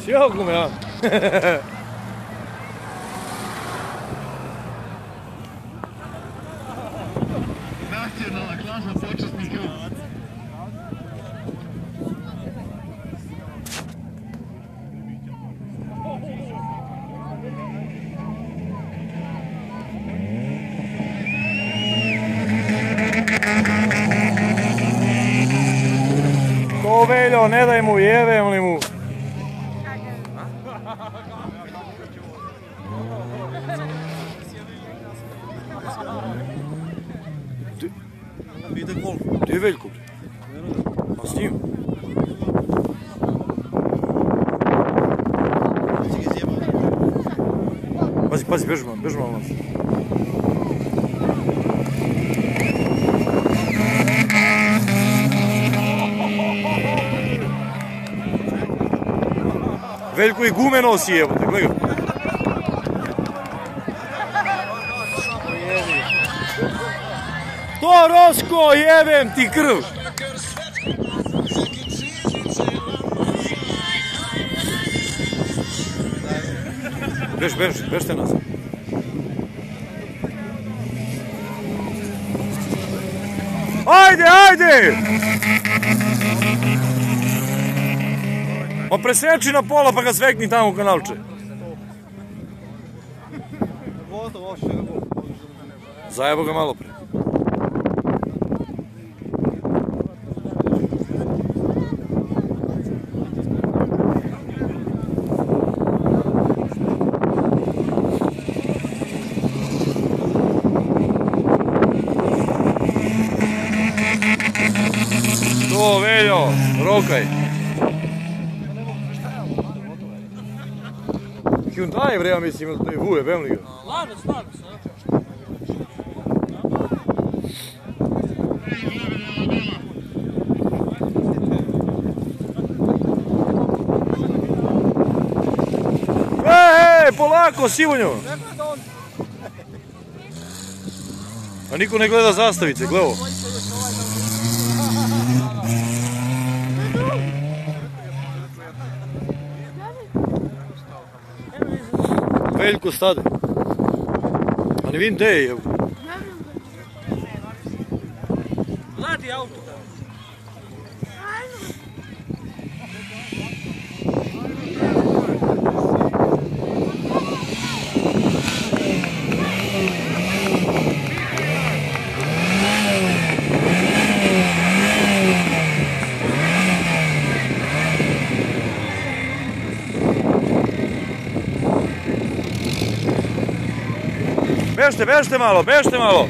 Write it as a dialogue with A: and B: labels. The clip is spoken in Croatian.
A: Sjeo kume, ja.
B: Nacionalna klasa počasnika.
A: Ko Veljo, ne daj mu, jebem li mu. Gdje je Veljko? Pa s njim? Pazi, beži malo nas. Veljko i gume nosi, evo te, gledaj ga. To Rosko, jebem ti krv! Bežte nas. Ajde! Ma preseči na pola pa ga svekni tamo u kanalče. Zajebo ga malo pre. To, Veljo, rokaj. Hyundai vrema mislim, da je vuje, vem li ga?
C: Lano,
A: polako, Sivonjo! A niko ne gleda zastavice, gledao. Veljko stade. A ne vidim gde je.
C: Mladi auto.
A: Bežte malo!